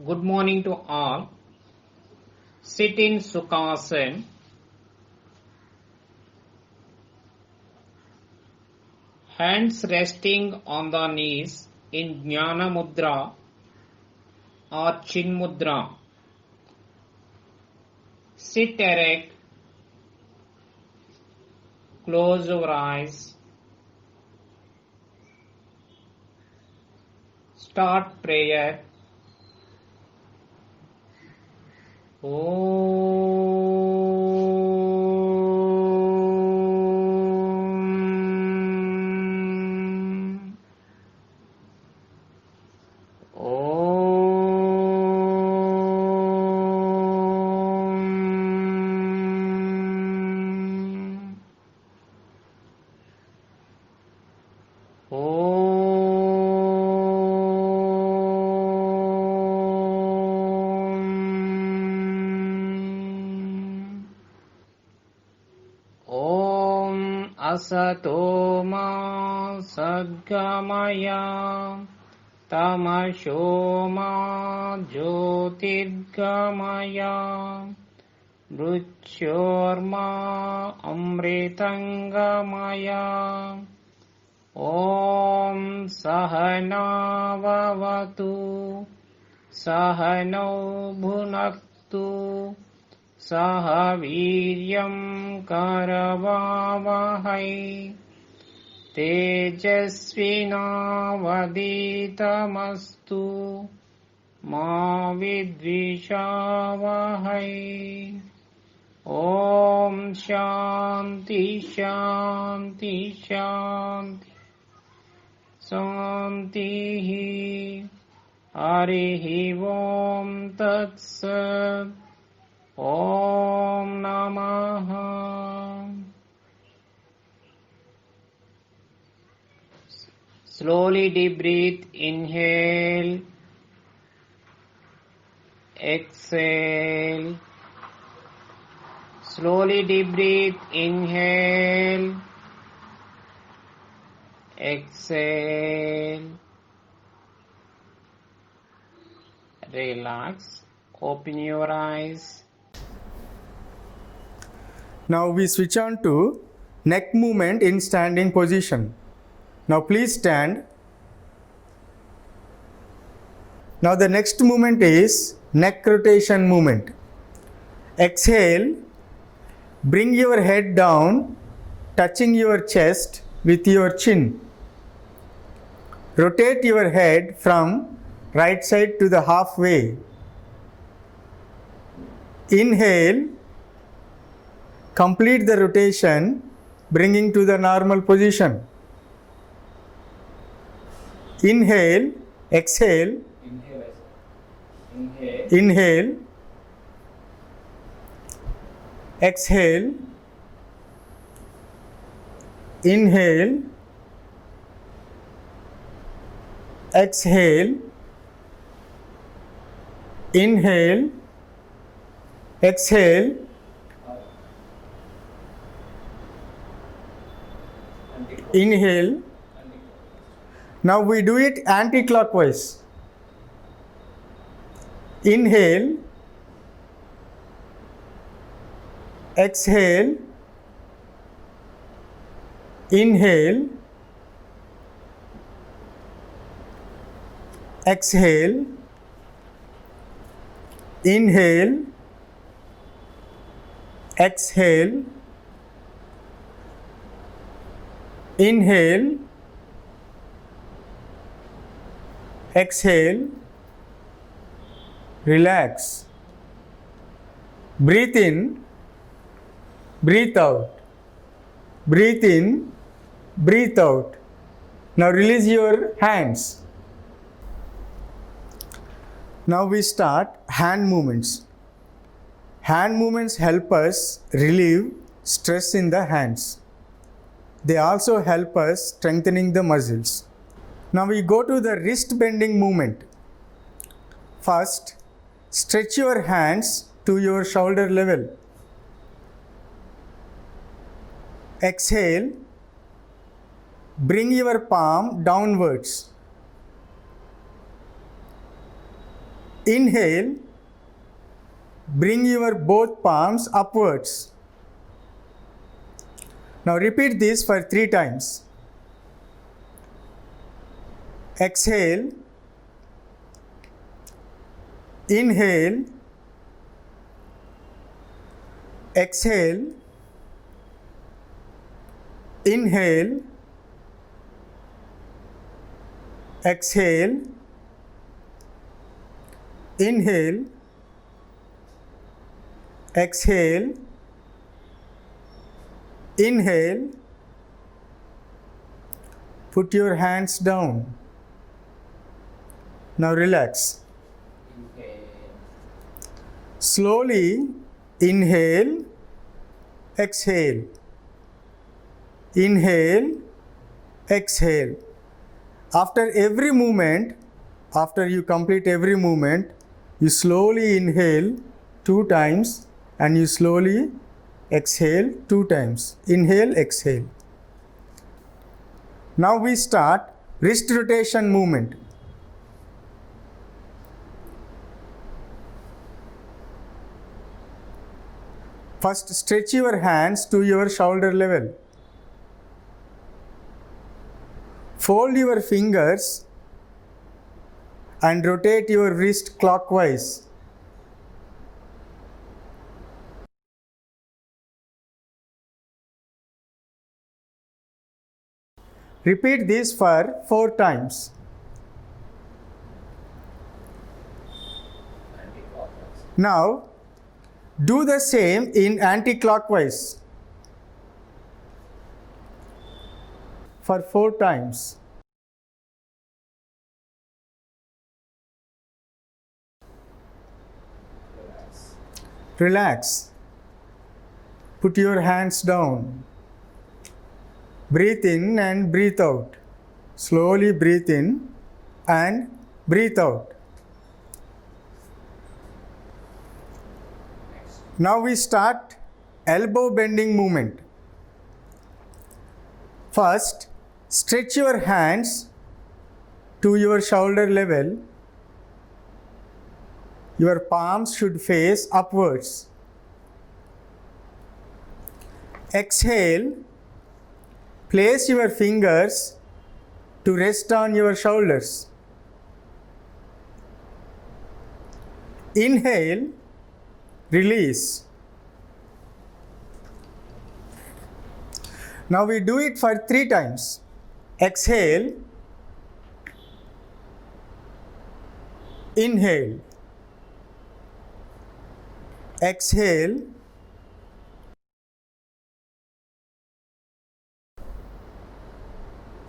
Good morning to all. Sit in Sukhasana. Hands resting on the knees in Jnana Mudra or Chin Mudra. Sit erect. Close your eyes. Start prayer. Asato ma sadgamaya tamasho ma jyotirgamaya mruchyorma amritangamaya Om Sahana Vavatu Sahano Bhunaktu Sahaviryam Karavavahai Tejasvinavaditamastu Ma Vidvishavahai Om Shanti Shanti Shanti Santihi Harihi Om Tat Sat Om Namaha. Slowly deep breathe, inhale, exhale. Slowly deep breathe, inhale, exhale. Relax, open your eyes. Now we switch on to neck movement in standing position. Now please stand. Now the next movement is neck rotation movement. Exhale, bring your head down, touching your chest with your chin. Rotate your head from right side to the halfway. Inhale, complete the rotation, bringing to the normal position. Inhale, exhale, inhale, exhale, inhale, exhale, inhale, exhale, inhale. Now we do it anti-clockwise. Inhale, exhale, inhale, exhale, inhale, exhale, inhale, exhale, relax. Breathe in, breathe out. Breathe in, breathe out. Now release your hands. Now we start hand movements. Hand movements help us relieve stress in the hands. They also help us strengthening the muscles. Now we go to the wrist bending movement. First, stretch your hands to your shoulder level. Exhale, bring your palm downwards. Inhale, bring your both palms upwards. Now repeat this for 3 times. Exhale, inhale, exhale, inhale, exhale, inhale, exhale, inhale. Put your hands down. Now relax. Slowly inhale, exhale, inhale, exhale. After every movement, after you complete every movement, you slowly inhale 2 times and you slowly exhale 2 times. Inhale, exhale. Now we start wrist rotation movement. First, stretch your hands to your shoulder level. Fold your fingers and rotate your wrist clockwise. Repeat this for 4 times. Now, do the same in anti-clockwise for 4 times. Relax. Put your hands down. Breathe in and breathe out. Slowly breathe in and breathe out. Now we start elbow bending movement. First, stretch your hands to your shoulder level. Your palms should face upwards. Exhale. Place your fingers to rest on your shoulders. Inhale. Release. Now we do it for 3 times. Exhale. Inhale. Exhale.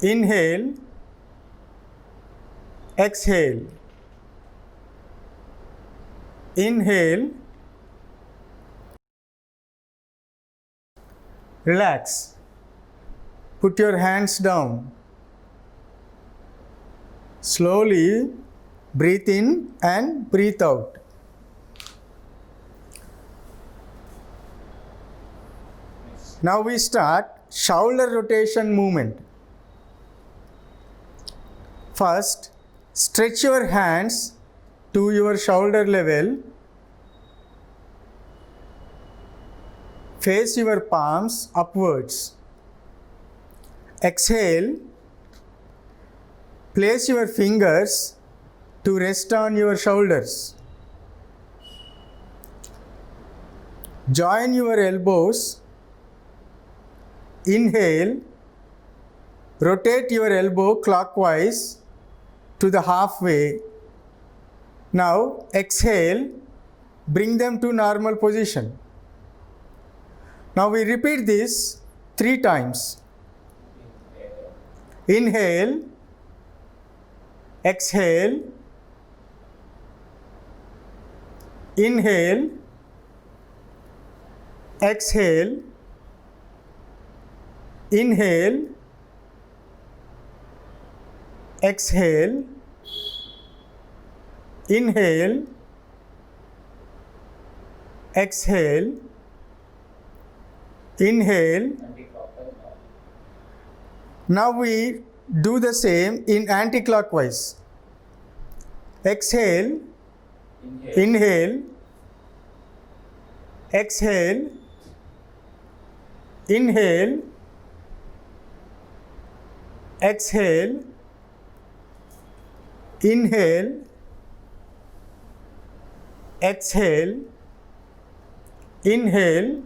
Inhale. Exhale. Inhale. Relax. Put your hands down. Slowly breathe in and breathe out. Now we start shoulder rotation movement. First, stretch your hands to your shoulder level. Face your palms upwards. Exhale. Place your fingers to rest on your shoulders. Join your elbows. Inhale. Rotate your elbow clockwise to the halfway. Now exhale. Bring them to normal position. Now we repeat this 3 times. Inhale, exhale, inhale, exhale, inhale, exhale, inhale, exhale, inhale. Now we do the same in anti-clockwise. Exhale, Inhale. Exhale. Inhale. Exhale. Inhale. Exhale. Inhale.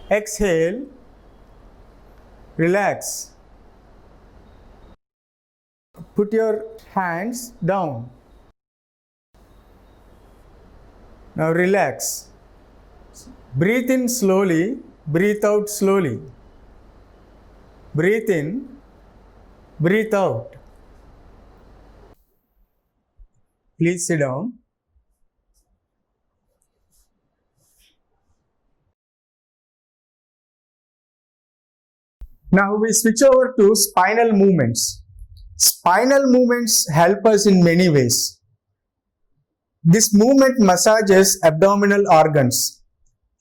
Exhale. Relax. Put your hands down. Now relax. Breathe in slowly, breathe out slowly. Breathe in, breathe out. Please sit down. Now we switch over to spinal movements. Spinal movements help us in many ways. This movement massages abdominal organs.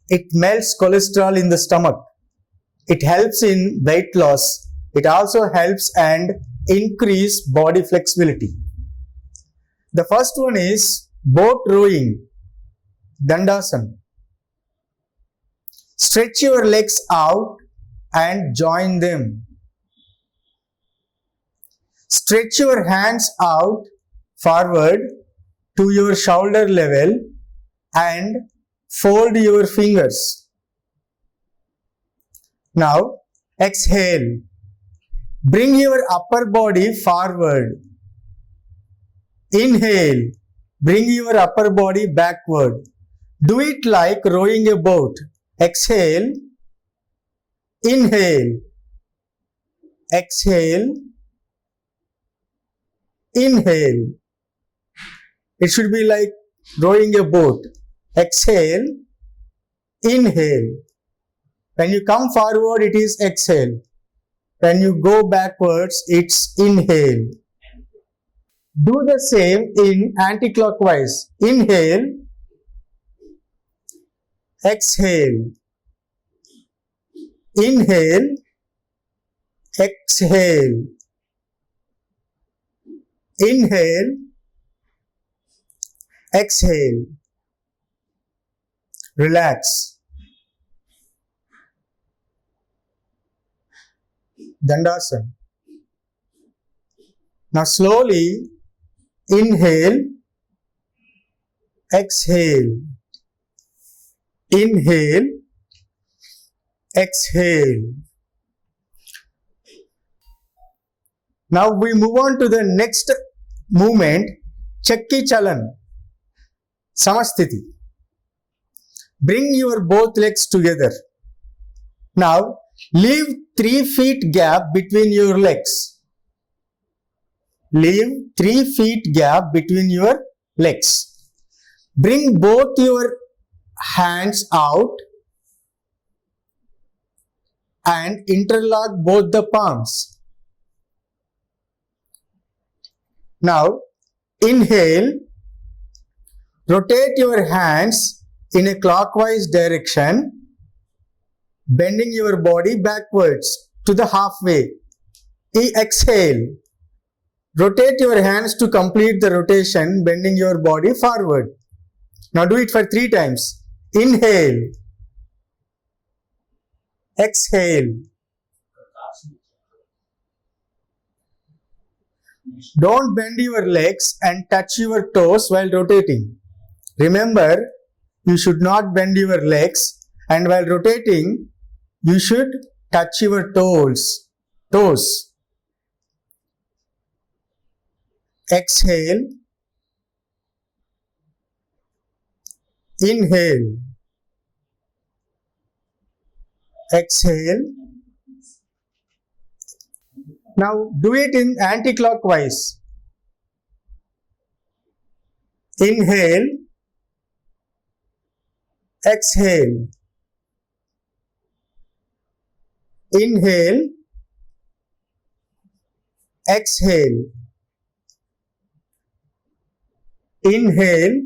It melts cholesterol in the stomach. It helps in weight loss. It also helps and increase body flexibility. The first one is boat rowing, Dandasana. Stretch your legs out and join them. Stretch your hands out forward to your shoulder level and fold your fingers. Now exhale. Bring your upper body forward. Inhale. Bring your upper body backward. Do it like rowing a boat. Exhale. Inhale. Exhale. Inhale. It should be like rowing a boat. Exhale. Inhale. When you come forward, it is exhale. When you go backwards, it's inhale. Do the same in anti-clockwise. Inhale. Exhale. Inhale. Exhale. Inhale. Exhale. Relax. Dandasana. Now slowly inhale, exhale. Inhale, exhale. Now we move on to the next movement, Chakki Chalan, Samasthiti. Bring your both legs together. Now leave 3 feet gap between your legs. Leave 3 feet gap between your legs. Bring both your hands out and interlock both the palms. Now inhale, rotate your hands in a clockwise direction, bending your body backwards to the halfway. Exhale, rotate your hands to complete the rotation, bending your body forward. Now do it for 3 times. Inhale, exhale. Don't bend your legs and touch your toes while rotating. Remember, you should not bend your legs, and while rotating, you should touch your toes. Exhale. Inhale. Exhale. Now do it in anti-clockwise. Inhale. Exhale. Inhale. Exhale. Inhale.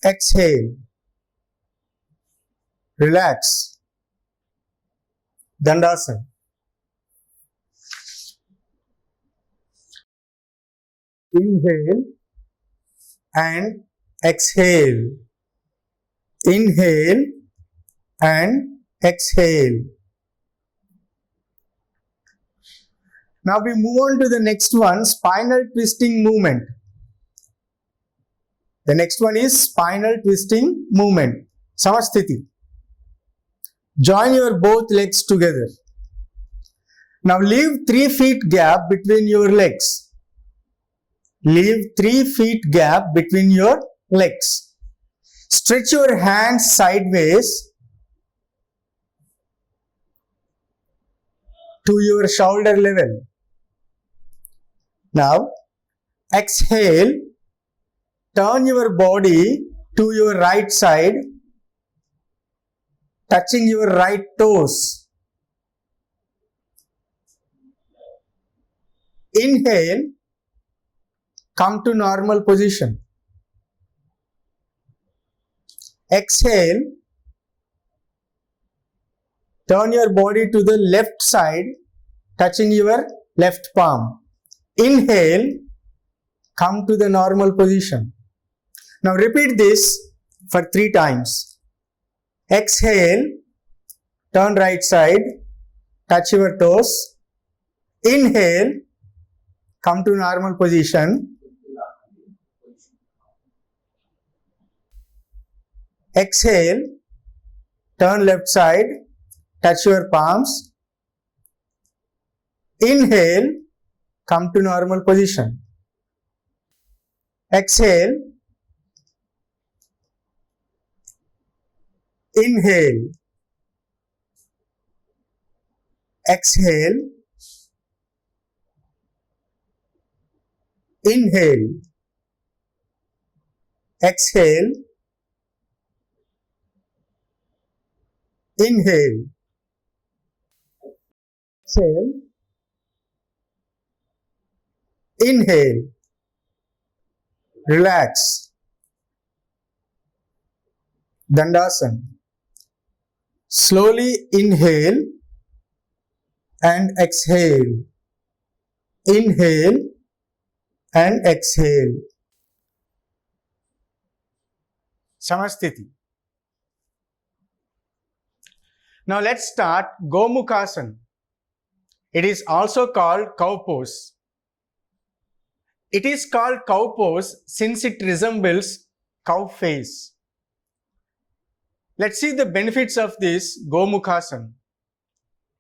Exhale. Relax. Dandasana. Inhale and exhale. Inhale and exhale. Now we move on to the next one, spinal twisting movement. The next one is spinal twisting movement. Samasthiti. Join your both legs together. Now leave 3 feet gap between your legs. Leave 3 feet gap between your legs. Stretch your hands sideways to your shoulder level. Now exhale, turn your body to your right side, touching your right toes. Inhale, come to normal position. Exhale, turn your body to the left side, touching your left palm. Inhale, come to the normal position. Now repeat this for 3 times. Exhale, turn right side, touch your toes. Inhale, come to normal position. Exhale, turn left side, touch your palms. Inhale, come to normal position. Exhale, inhale, exhale, inhale, exhale, inhale, exhale, inhale, relax. Dandasana. Slowly inhale and exhale. Inhale and exhale. Samasthiti. Now let's start Gomukhasana. It is also called cow pose. It is called cow pose since it resembles cow face. Let's see the benefits of this Gomukhasana.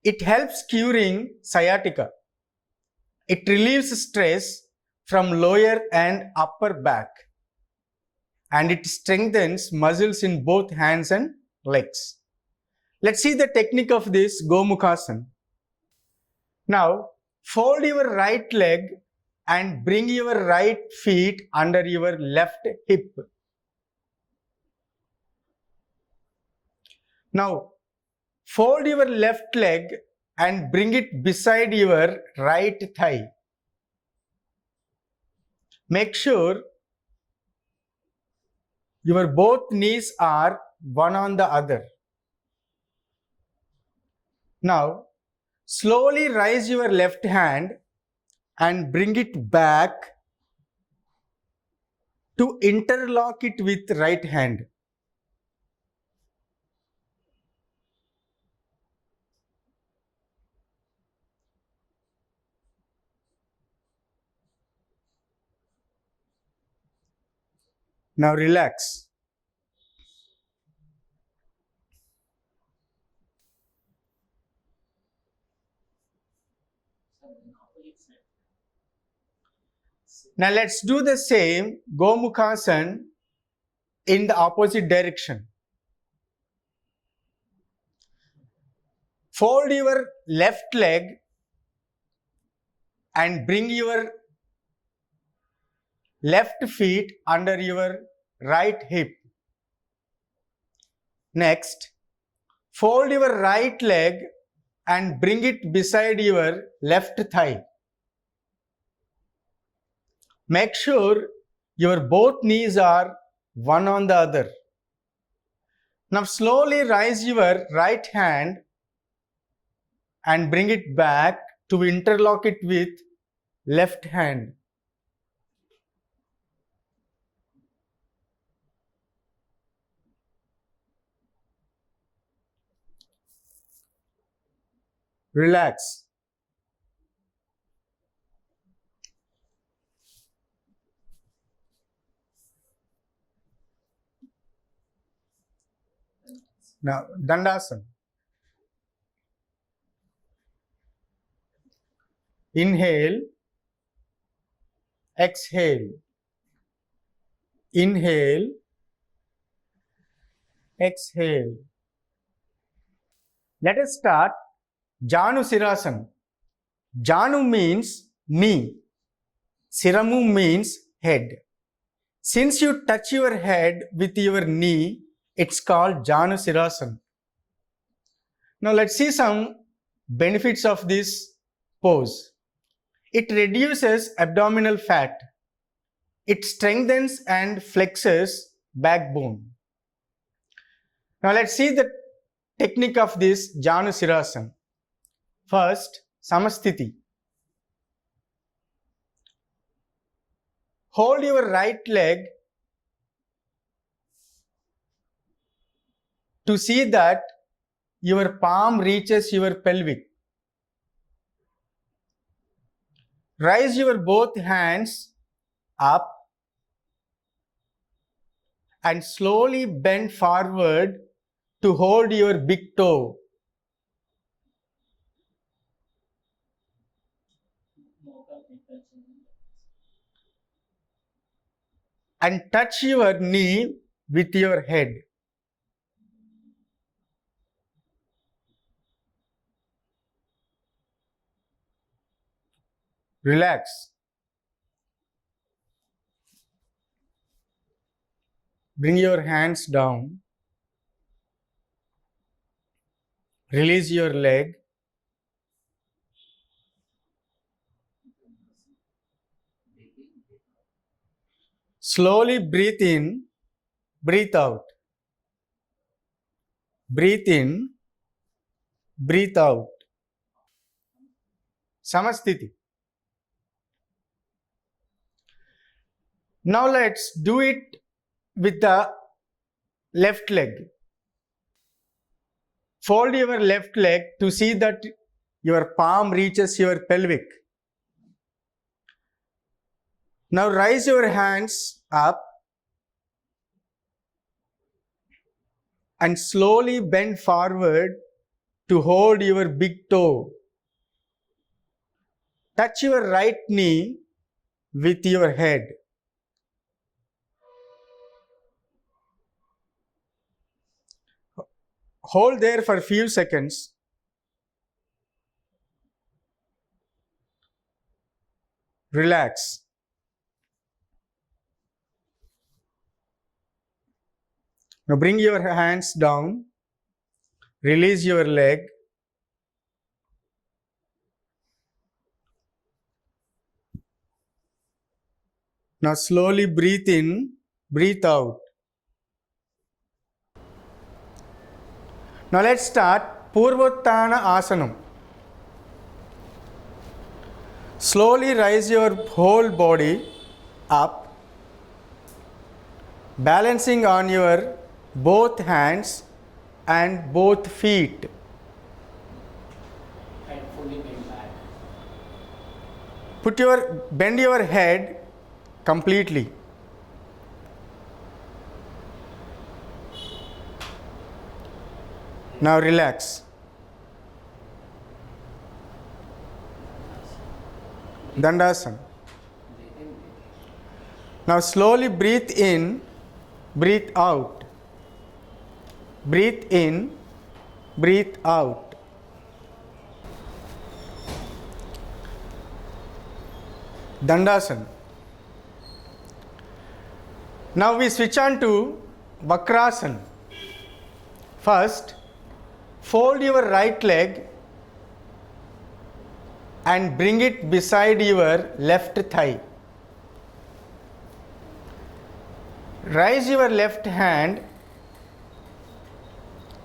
It helps curing sciatica. It relieves stress from lower and upper back. And it strengthens muscles in both hands and legs. Let's see the technique of this Gomukhasana. Now, fold your right leg and bring your right feet under your left hip. Now, fold your left leg and bring it beside your right thigh. Make sure your both knees are one on the other. Now, slowly raise your left hand and bring it back to interlock it with right hand. Now relax. Now let's do the same Gomukhasana in the opposite direction. Fold your left leg and bring your left feet under your right hip. Next, fold your right leg and bring it beside your left thigh. Make sure your both knees are one on the other. Now slowly raise your right hand and bring it back to interlock it with left hand. Relax. Now, Dandasana. Inhale, exhale. Inhale, exhale. Let us start Janu Sirasana. Janu means knee. Siramu means head. Since you touch your head with your knee, it's called Janu Sirasana. Now let's see some benefits of this pose. It reduces abdominal fat. It strengthens and flexes backbone. Now let's see the technique of this Janu Sirasana. First, Samasthiti. Hold your right leg to see that your palm reaches your pelvic. Raise your both hands up and slowly bend forward to hold your big toe. And touch your knee with your head. Relax. Bring your hands down. Release your leg. Slowly breathe in, breathe out. Breathe in, breathe out. Samasthiti. Now let's do it with the left leg. Fold your left leg to see that your palm reaches your pelvic. Now raise your hands up and slowly bend forward to hold your big toe. Touch your right knee with your head. Hold there for a few seconds. Relax. Now bring your hands down. Release your leg. Now slowly breathe in, breathe out. Now let's start Purvottana Asanam. Slowly rise your whole body up, balancing on your both hands and both feet. Head fully bent back. Bend your head completely. Now relax. Dandasana. Now slowly breathe in, breathe out. Breathe in, breathe out. Dandasana. Now we switch on to Vakrasana. First, fold your right leg and bring it beside your left thigh. Raise your left hand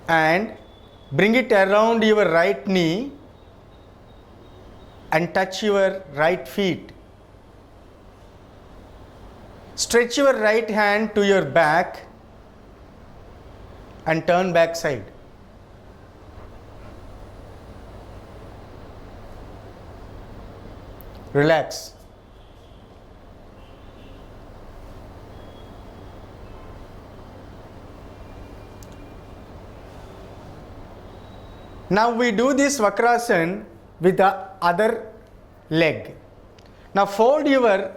and bring it around your right knee and touch your right feet. Stretch your right hand to your back and turn back side. Relax. Now we do this Vakrasana with the other leg. Now fold your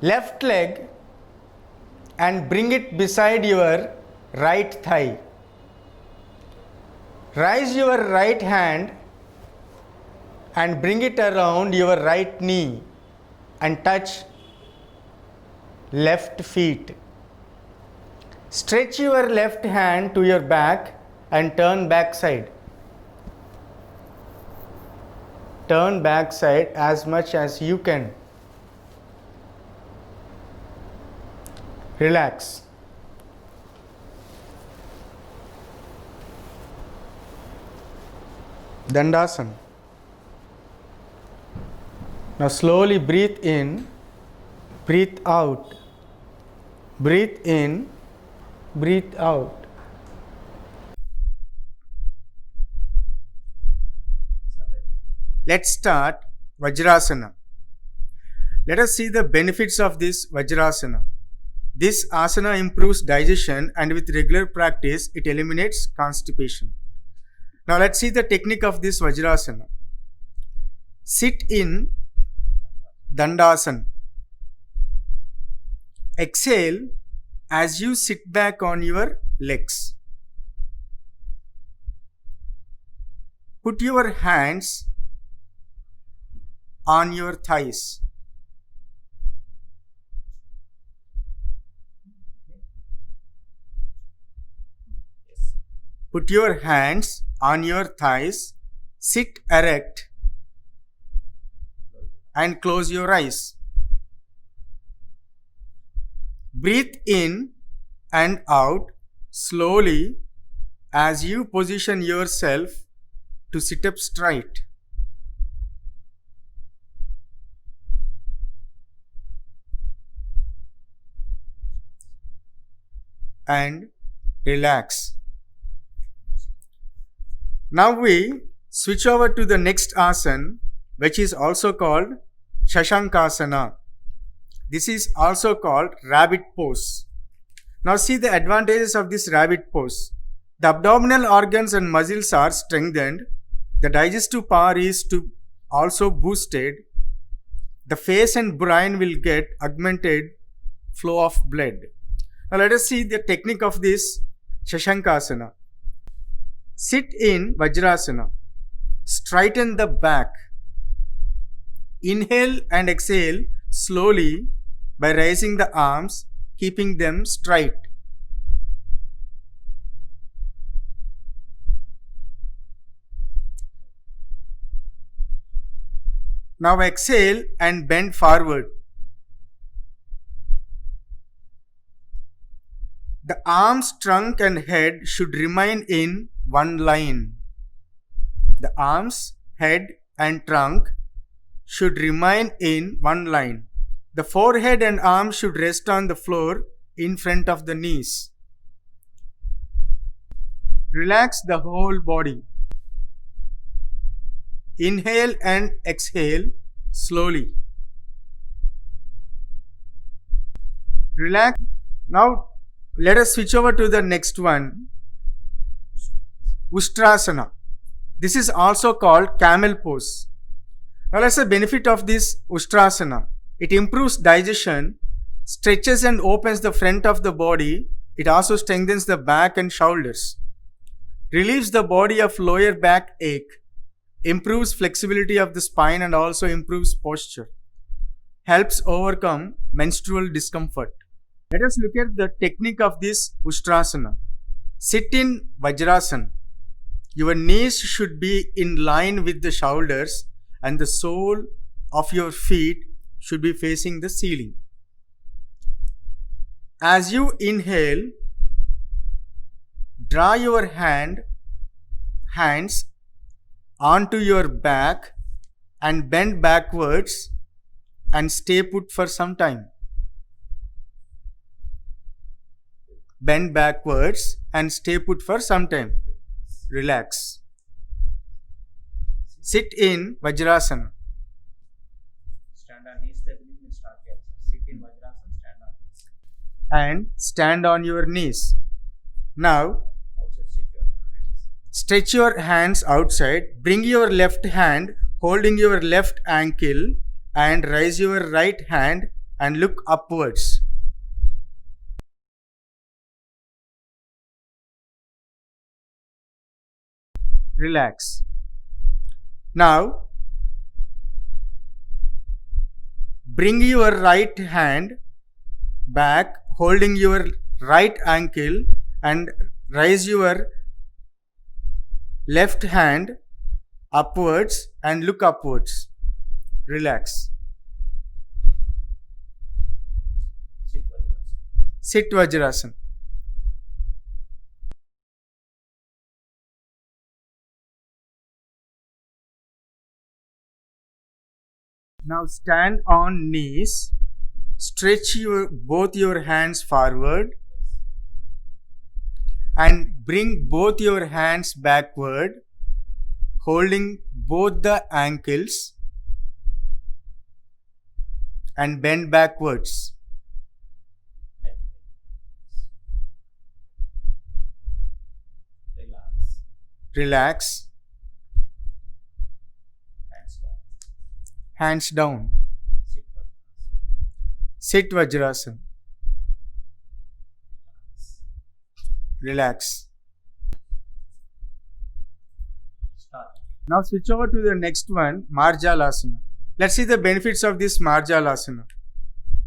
left leg and bring it beside your right thigh. Raise your right hand and bring it around your right knee and touch left feet. Stretch your left hand to your back and turn back side. Turn back side as much as you can. Relax. Dandasana. Now slowly breathe in, breathe out. Breathe in, breathe out. Let's start Vajrasana. Let us see the benefits of this Vajrasana. This asana improves digestion and with regular practice it eliminates constipation. Now let's see the technique of this Vajrasana. Sit in Dandasana. Exhale as you sit back on your legs. Put your hands on your thighs. Put your hands on your thighs, sit erect and close your eyes. Breathe in and out slowly as you position yourself to sit up straight. And relax. Now we switch over to the next asana, which is also called Shashankasana. This is also called rabbit pose. Now see the advantages of this rabbit pose. The abdominal organs and muscles are strengthened. The digestive power is also boosted. The face and brain will get augmented flow of blood. Now let us see the technique of this Shashankasana. Sit in Vajrasana. Straighten the back. Inhale and exhale slowly by raising the arms, keeping them straight. Now exhale and bend forward. The arms, trunk and head should remain in one line. The arms, head and trunk should remain in one line. The forehead and arms should rest on the floor in front of the knees. Relax the whole body. Inhale and exhale slowly. Relax. Now let us switch over to the next one, Ustrasana. This is also called camel pose. Now let's see the benefit of this Ustrasana. It improves digestion, stretches and opens the front of the body. It also strengthens the back and shoulders, relieves the body of lower back ache, improves flexibility of the spine and also improves posture, helps overcome menstrual discomfort. Let us look at the technique of this Ustrasana. Sit in Vajrasana. Your knees should be in line with the shoulders and the sole of your feet should be facing the ceiling. As you inhale, draw your hands onto your back and bend backwards and stay put for some time. Bend backwards and stay put for some time. Relax. Sit in Vajrasana. Stand on knees దగ్గర నుంచి మీరు start చేయాలి sir. Sit in Vajrasana, stand on knees. And stand on your knees. Now, Outside sit your hands. stretch your hands outside. Bring your left hand holding your left ankle and raise your right hand and look upwards. Relax. Now, bring your right hand back holding your right ankle and raise your left hand upwards and look upwards. Relax. Sit Vajrasana. Sit Vajrasana. Now stand on knees. Stretch both your hands forward and bring both your hands backward, holding both the ankles and bend backwards. Relax. Relax. Hands down. Hands down. Sit Vajrasana. Sit Vajrasana. Relax. Start. Now switch over to the next one, Marjalasana. Let's see the benefits of this Marjalasana.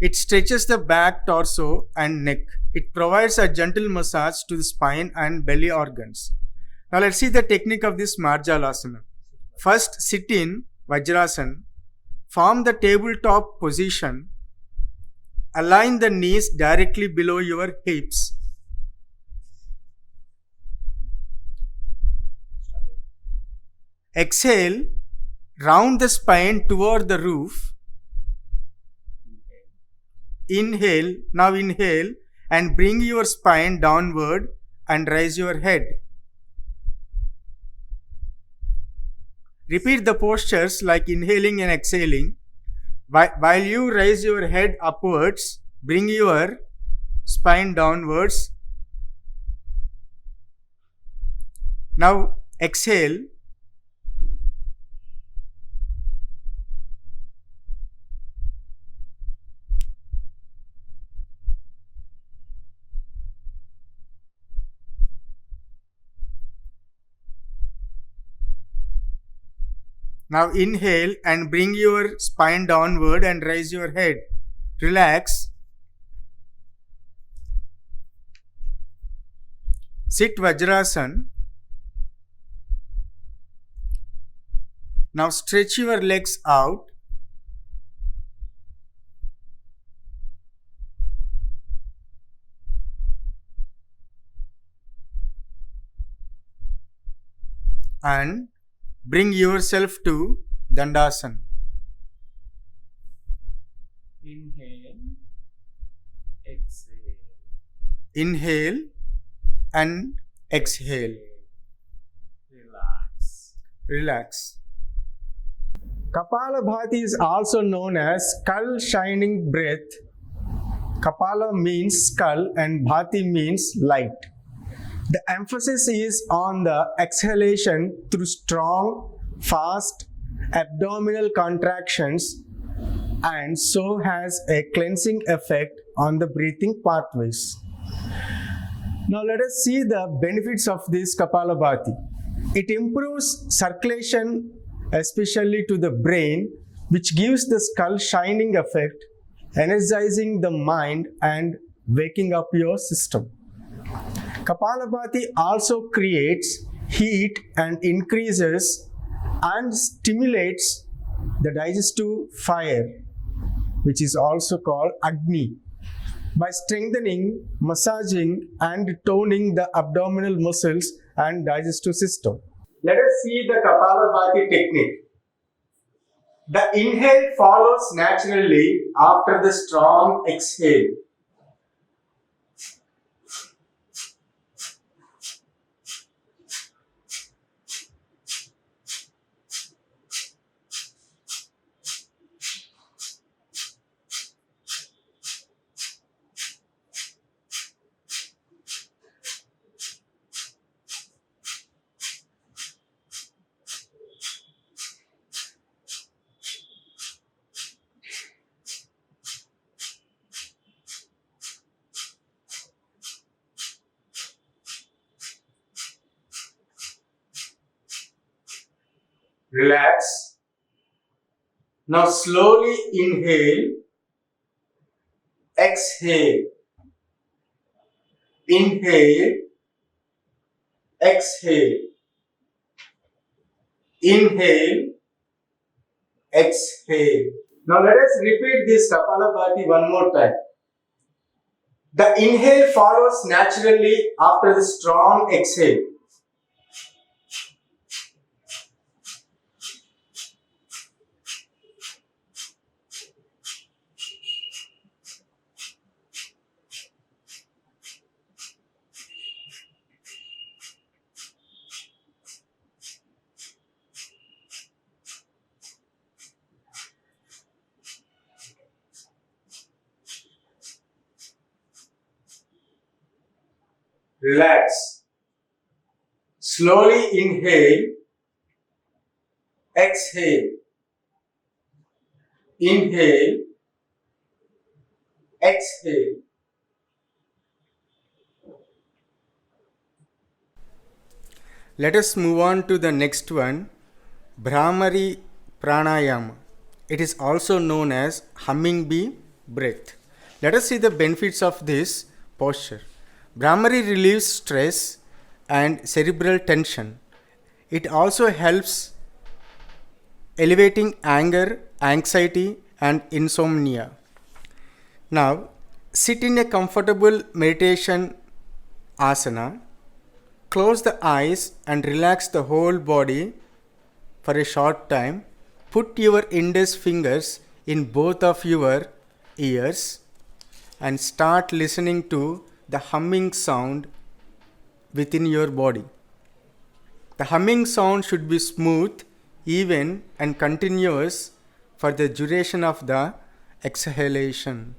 It stretches the back, torso and neck. It provides a gentle massage to the spine and belly organs. Now let's see the technique of this Marjalasana. First, sit in Vajrasana. Form the tabletop position. Align the knees directly below your hips. Exhale, round the spine toward the roof. Inhale, now inhale and bring your spine downward and raise your head. Repeat the postures like inhaling and exhaling. While you raise your head upwards, bring your spine downwards. Now exhale. Now inhale and bring your spine downward and raise your head. Relax. Sit Vajrasana. Now stretch your legs out. And bring yourself to Dandasana. Inhale. Exhale. Inhale and exhale. Relax. Relax. Kapalabhati is also known as skull shining breath. Kapala means skull and Bhati means light. The emphasis is on the exhalation through strong, fast abdominal contractions and so has a cleansing effect on the breathing pathways. Now let us see the benefits of this Kapalabhati. It improves circulation, especially to the brain, which gives the skull shining effect, energizing the mind and waking up your system. Kapalabhati also creates heat and increases and stimulates the digestive fire, which is also called Agni, by strengthening, massaging and toning the abdominal muscles and digestive system. Let us see the Kapalabhati technique. The inhale follows naturally after the strong exhale. Relax. Now slowly inhale, exhale, inhale, exhale, inhale, exhale. Now let us repeat this Kapalabhati one more time. The inhale follows naturally after the strong exhale. Relax. Slowly inhale, exhale, inhale, exhale. Let us move on to the next one, Bhramari Pranayama. It is also known as humming bee breath. Let us see the benefits of this posture. Bhramari relieves stress and cerebral tension. It also helps elevating anger, anxiety, and insomnia. Now, sit in a comfortable meditation asana. Close the eyes and relax the whole body for a short time. Put your index fingers in both of your ears and start listening to the humming sound within your body. The humming sound should be smooth, even, and continuous for the duration of the exhalation.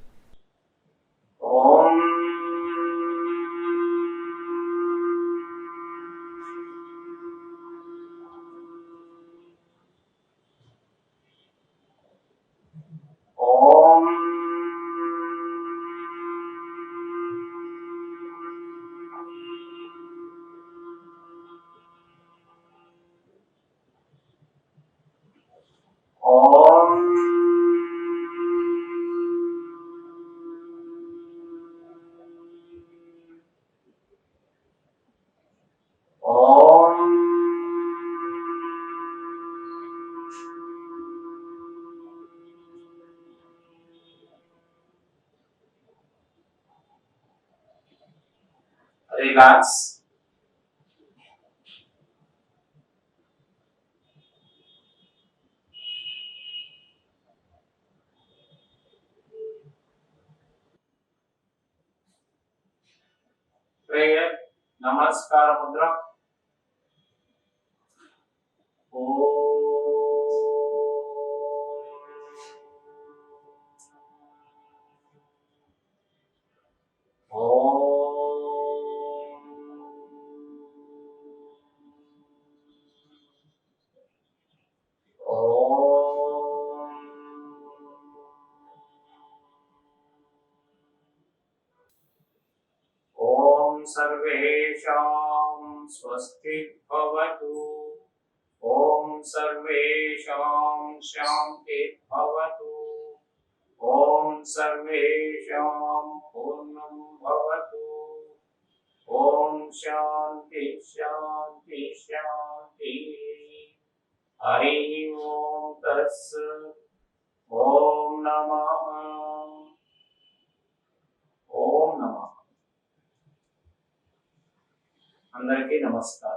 Relax. Prayer, Namaskar Mudra. सर्वेषां स्वस्ति भवतु। ओम सर्वेषां शांति भवतु। ओम सर्वेषां पूर्णं भवतु। ओम शांति शांति शांति। हरि ओम तत्सत्। ओम नमः। ओम नमः। అందరికీ నమస్కారం।